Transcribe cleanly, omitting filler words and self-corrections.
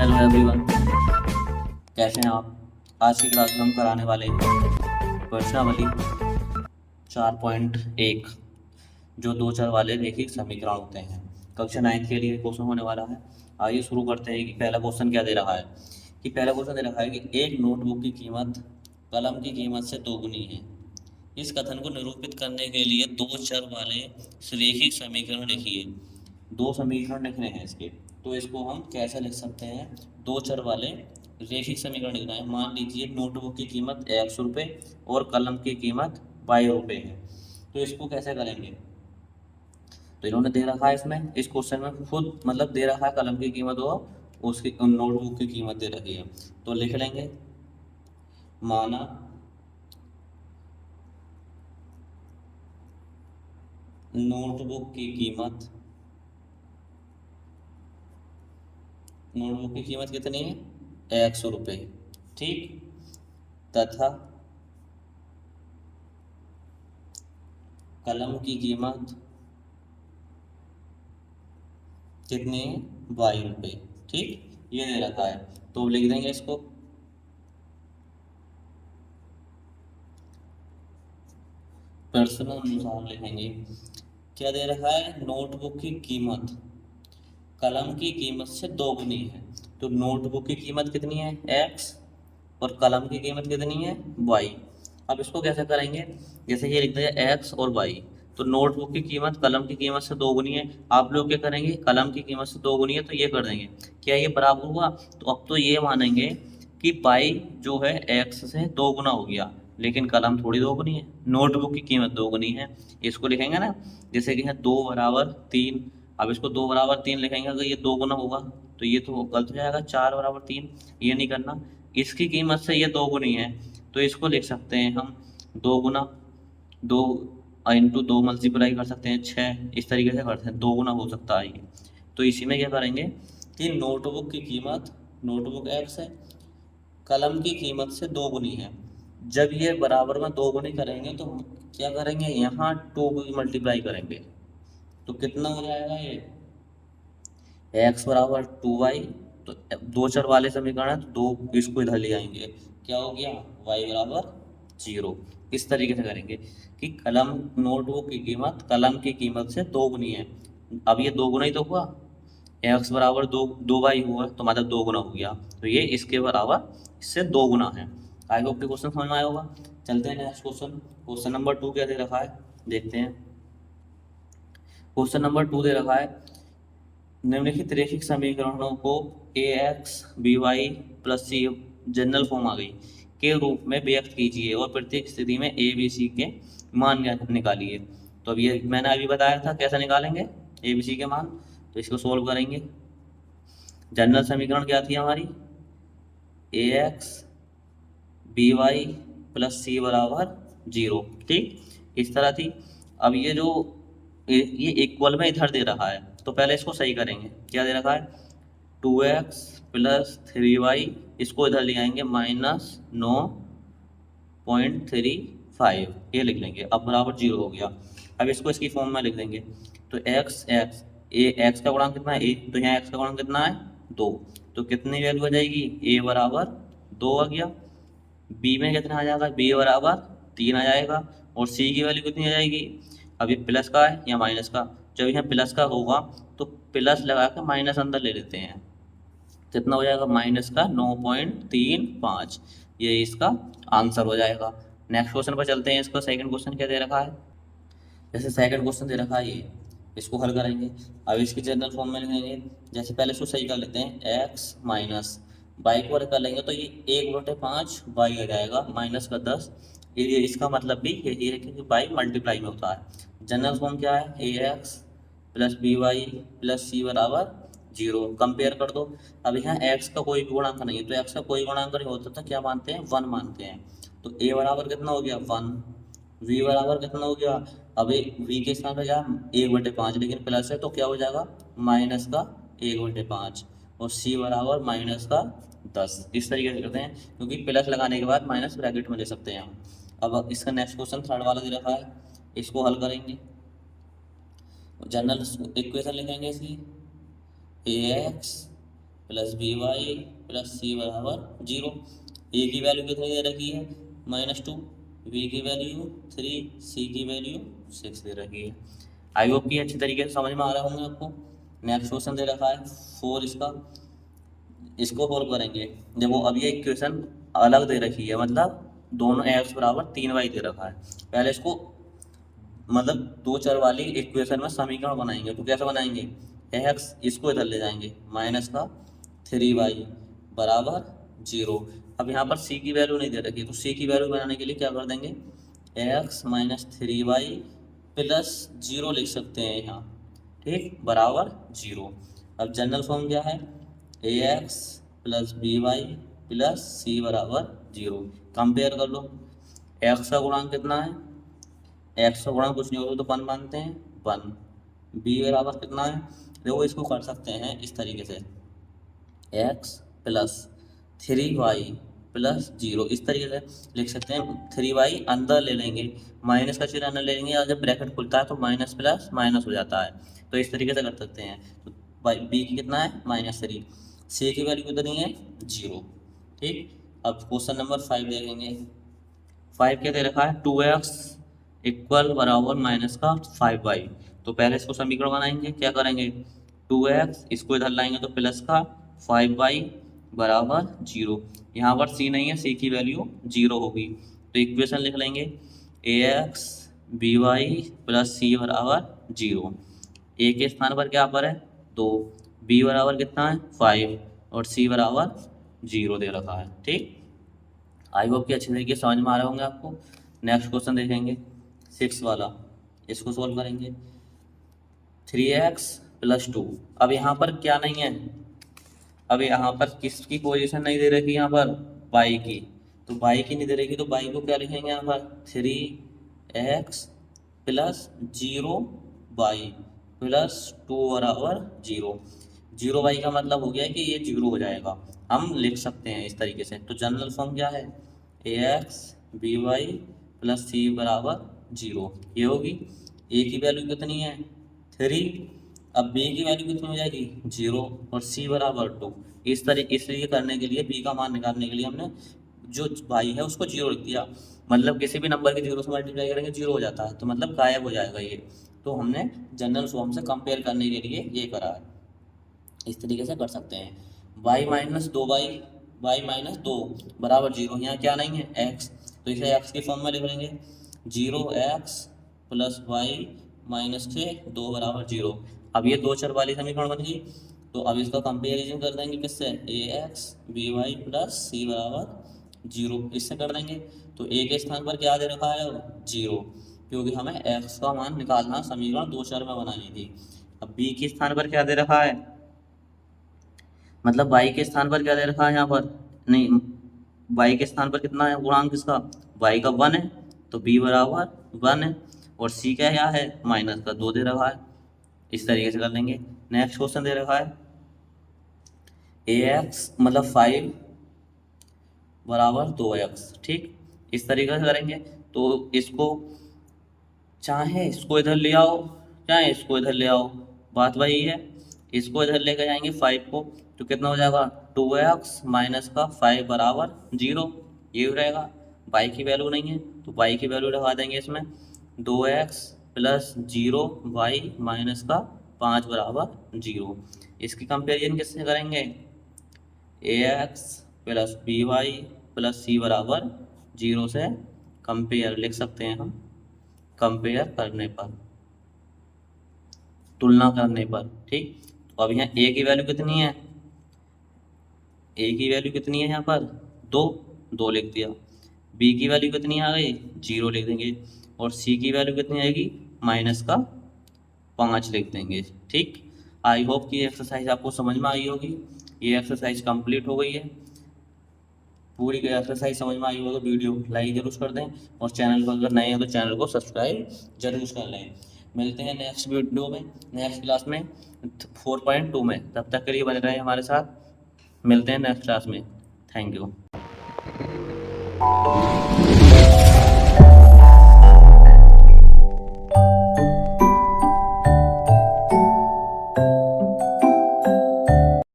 Hello everyone, कैसे हैं आप। आज की क्लास में हम कराने वाले हैं प्रश्नावली 4.1 जो दो चर वाले रैखिक समीकरण होते हैं। कक्षा 9 के लिए क्वेश्चन होने वाला है। आइए शुरू करते हैं कि पहला क्वेश्चन क्या दे रहा है। पहला क्वेश्चन दे रखा है कि एक नोटबुक की कीमत कलम की कीमत से दोगुनी है। इस कथन को निरूपित करने के लिए दो चर वाले रैखिक समीकरण लिखिए। दो समीकरण लिखने हैं इसके, तो इसको हम कैसे लिख सकते हैं। दो चर वाले रैखिक समीकरण लिखना है। मान लीजिए नोटबुक की कीमत ₹100 और कलम की कीमत ₹22 है। तो इसको कैसे करेंगे। तो इन्होंने दे रखा है इसमें, इस क्वेश्चन में खुद मतलब दे रखा है कलम की कीमत और उसकी नोटबुक की कीमत दे रखी है। तो लिख लेंगे माना नोटबुक की कीमत कितनी है ₹100, ठीक। तथा कलम की कीमत कितनी है ₹22, ठीक। ये दे रखा है तो अब लिख देंगे इसको। प्रश्न अनुसार लिखेंगे क्या दे रखा है। नोटबुक की कीमत कलम की कीमत से दोगुनी है। तो नोटबुक की कीमत कितनी है x और कलम की कीमत कितनी है y। अब इसको कैसे करेंगे, जैसे ये लिख दिया x और y। तो नोटबुक की कीमत कलम की कीमत से दोगुनी है। आप लोग क्या करेंगे, कलम की कीमत से दोगुनी है तो ये कर देंगे। क्या ये बराबर हुआ। तो अब तो ये मानेंगे कि y जो है x से दोगुना हो गया, लेकिन कलम थोड़ी दोगुनी है, नोटबुक की कीमत दोगुनी है। इसको लिखेंगे ना, जैसे कि है 2 बराबर 3। अब इसको 2 बराबर 3 लिखेंगे, अगर ये दो गुना होगा तो ये तो गलत हो जाएगा। 4 बराबर 3 ये नहीं करना। इसकी कीमत से ये दो गुनी है तो इसको लिख सकते हैं हम 2 गुना 2 इंटू 2 मल्टीप्लाई कर सकते हैं 6। इस तरीके से करते हैं, 2 गुना हो सकता है ये। तो इसी में क्या करेंगे कि नोटबुक की कीमत नोटबुक x है, कलम की कीमत से दो गुनी है। जब ये बराबर में दो गुनी करेंगे तो क्या करेंगे, यहाँ 2 की मल्टीप्लाई करेंगे तो कितना हो जाएगा ये x बराबर 2y। तो दो चर वाले समीकरण है तो दो इसको इधर ले आएंगे, क्या हो गया y बराबर 0। इस तरीके से करेंगे कि कलम नोटबुक की कीमत कलम की कीमत से दो गुनी है। अब ये दो गुना ही तो हुआ, x बराबर 2y हुआ तो मतलब दो गुना हो गया, तो ये इसके बराबर इससे दो गुना है। आई होप के क्वेश्चन समझ में आया होगा। चलते हैं नेक्स्ट क्वेश्चन। क्वेश्चन नंबर 2 क्या दे रखा है देखते हैं। क्वेश्चन नंबर 2 दे रखा है निम्नलिखित रैखिक समीकरणों को ax by plus C general form आ गई के रूप में व्यक्त कीजिए और प्रत्येक स्थिति में a b c के मान निकालिए। तो अब ये मैंने अभी बताया था कैसे निकालेंगे a b c के मान। तो इसको सोल्व करेंगे। जनरल समीकरण क्या थी हमारी, ax by प्लस सी बराबर 0, ठीक। इस तरह थी। अब ये जो ये इक्वल में इधर दे रहा है तो पहले इसको सही करेंगे। क्या दे रखा है 2x प्लस 3y, इसको इधर ले आएंगे -9.35 ये लिख लेंगे। अब बराबर 0 हो गया। अब इसको इसकी फॉर्म में लिख देंगे। तो x का गुणांक कितना है a, तो यहाँ x का गुणांक कितना है 2। तो कितनी वैल्यू आ जाएगी a बराबर 2 आ गया। b में कितना आ जाएगा b बराबर 3 आ जाएगा। और c की वैल्यू कितनी आ जाएगी, अब ये प्लस का है या माइनस का। जब यहाँ प्लस का होगा तो प्लस लगा के माइनस अंदर ले लेते हैं, कितना हो जाएगा माइनस का 9.35। ये इसका आंसर हो जाएगा। नेक्स्ट क्वेश्चन पर चलते हैं। इसका सेकंड क्वेश्चन क्या दे रखा है, जैसे सेकंड क्वेश्चन दे रखा है ये, इसको हल करेंगे। अब इसकी जनरल फॉर्म में लिखेंगे। जैसे पहले इसको सही कर लेते हैं, एक्स माइनस बाई को कर लेंगे तो ये 1/5 बाई आ जाएगा -10। ये इसका मतलब भी यही है कि बाई मल्टीप्लाई में होता है। जनरल फॉर्म क्या है A X plus B Y plus सी बराबर 0। कंपेयर कर दो। अब यहाँ x का कोई भी गुणांक नहीं है तो x का कोई गुणांक नहीं होता तो क्या मानते हैं 1 मानते हैं। तो a बराबर कितना हो गया 1, v बराबर कितना हो गया, अब v के स्थान पर जाए 1/5 लेकिन प्लस है तो क्या हो जाएगा माइनस का 1/5 और c बराबर -10। इस तरीके से करते हैं क्योंकि प्लस लगाने के बाद माइनस ब्रैकेट में ले सकते हैं हम। अब इसका नेक्स्ट क्वेश्चन थर्ड वाला दे रखा है, इसको हल करेंगे। जनरल इक्वेशन लिखेंगे इसकी ax plus B Y plus सी बराबर 0। ए की वैल्यू कितनी दे रखी है -2, बी की वैल्यू 3, सी की वैल्यू 6 दे रखी है। आई होप की अच्छी तरीके से समझ में आ रहा होंगे आपको। नेक्स्ट क्वेश्चन दे रखा है 4 इसका, इसको सॉल्व करेंगे। देखो अब ये इक्वेशन अलग दे रखी है, मतलब दोनों एक्स बराबर 3y दे रखा है। पहले इसको मतलब दो चर वाली इक्वेशन में समीकरण बनाएंगे, तो कैसे बनाएंगे, एक्स इसको इधर ले जाएंगे माइनस का 3y बराबर 0। अब यहाँ पर c की वैल्यू नहीं दे रखी, तो c की वैल्यू बनाने के लिए क्या कर देंगे, x माइनस 3y प्लस 0 लिख सकते हैं यहाँ, ठीक, बराबर 0। अब जनरल फॉर्म क्या है, ax plus B Y plus सी बराबर 0। कंपेयर कर लो, x का गुणांक कितना है, एक्स का गुणांक कुछ नहीं होगा तो 1 मानते हैं, 1। बी बराबर कितना है, देखो इसको कर सकते हैं इस तरीके से, एक्स प्लस 3y प्लस 0, इस तरीके से लिख सकते हैं। 3y अंदर ले लेंगे, माइनस का चिन्ह अंदर ले लेंगे, और जब ब्रैकेट खुलता है तो माइनस प्लस माइनस हो जाता है, तो इस तरीके से कर सकते हैं। तो बी की कितना है -3, सी की वैल्यू कितनी है 0, ठीक। अब क्वेश्चन नंबर 5 देखेंगे। 5 क्या दे रखा है, 2x इक्वल बराबर माइनस का 5y। तो पहले इसको समीकरण बनाएंगे, क्या करेंगे, 2x इसको इधर लाएंगे तो प्लस का 5y बराबर 0। यहाँ पर c नहीं है, c की वैल्यू 0 होगी, तो इक्वेशन लिख लेंगे ax by प्लस सी बराबर 0। a के स्थान पर क्या पर है 2, b बराबर कितना है 5 और c बराबर 0 दे रखा है, ठीक। आई होप कि अच्छी तरीके से समझ में आ रहे होंगे आपको। नेक्स्ट क्वेश्चन देखेंगे 6 वाला, इसको सोल्व करेंगे। 3x प्लस 2, अब यहाँ पर क्या नहीं है, अब यहाँ पर किसकी पोजीशन नहीं दे रखी, यहाँ पर y की, तो y की नहीं दे रखी, तो y को क्या लिखेंगे यहाँ पर 3x प्लस 0y प्लस 2 बराबर 0। 0y का मतलब हो गया कि ये 0 हो जाएगा, हम लिख सकते हैं इस तरीके से। तो जनरल फॉर्म क्या है, ax by प्लस सी बराबर 0, ये होगी। a की वैल्यू कितनी है 3, अब b की वैल्यू कितनी हो जाएगी 0 और c बराबर 2। इस तरह इसलिए करने के लिए b का मान निकालने के लिए हमने जो y है उसको 0 लिख दिया, मतलब किसी भी नंबर के 0 से मल्टीप्लाई करेंगे 0 हो जाता है, तो मतलब गायब हो जाएगा ये। तो हमने जनरल फॉर्म से कंपेयर करने के लिए ये करा है, इस तरीके से कर सकते हैं। y minus 2y y minus 2 बराबर 0, यहाँ क्या नहीं है x, तो इसे x की फॉर्म में लिख लेंगे 0x प्लस वाई माइनस 2 बराबर 0। अब ये दो चर वाली समीकरण बन गई, तो अब इसका कंपेरिजन कर देंगे किससे, ax by प्लस सी बराबर 0, इससे कर देंगे। तो a के स्थान पर क्या दे रखा है 0, क्योंकि हमें x का मान निकालना, समीकरण दो चर में बनानी थी। अब b के स्थान पर क्या दे रखा है, मतलब y के स्थान पर क्या दे रखा है यहाँ पर, नहीं y के स्थान पर कितना है गुणांक किसका, y का 1 है, तो b बराबर 1 है, और c क्या है माइनस का 2 दे रखा है, इस तरीके से कर लेंगे। नेक्स्ट क्वेश्चन दे रखा है ax मतलब 5 बराबर 2x, ठीक, इस तरीके से करेंगे। तो इसको चाहे इसको इधर ले आओ, चाहे इसको इधर ले आओ, बात वही है। इसको इधर लेकर जाएंगे 5 को, तो कितना हो जाएगा 2x माइनस का 5 बराबर 0, ये रहेगा। y की वैल्यू नहीं है, तो y की वैल्यू लगा देंगे इसमें 2x प्लस 0y माइनस का 5 बराबर 0। इसकी कंपेरिजन किससे करेंगे, ax प्लस by प्लस सी बराबर 0 से कंपेयर लिख सकते हैं हम, कंपेयर करने पर, तुलना करने पर, ठीक। तो अब यहाँ a की वैल्यू कितनी है, a की वैल्यू कितनी है यहाँ पर 2 लिख दिया, b की वैल्यू कितनी आ गई 0 लिख देंगे, और c की वैल्यू कितनी आएगी माइनस का 5 लिख देंगे, ठीक। आई होप कि ये एक्सरसाइज आपको समझ में आई होगी। ये एक्सरसाइज कंप्लीट हो गई है। पूरी एक्सरसाइज समझ में आई हो तो वीडियो लाइक जरूर कर दें, और चैनल पर अगर नए हैं तो चैनल को सब्सक्राइब जरूर कर लें। मिलते हैं नेक्स्ट वीडियो में, नेक्स्ट क्लास में 4.2 में, तब तक के लिए बने रहें हमारे साथ। मिलते हैं नेक्स्ट क्लास में, थैंक यू।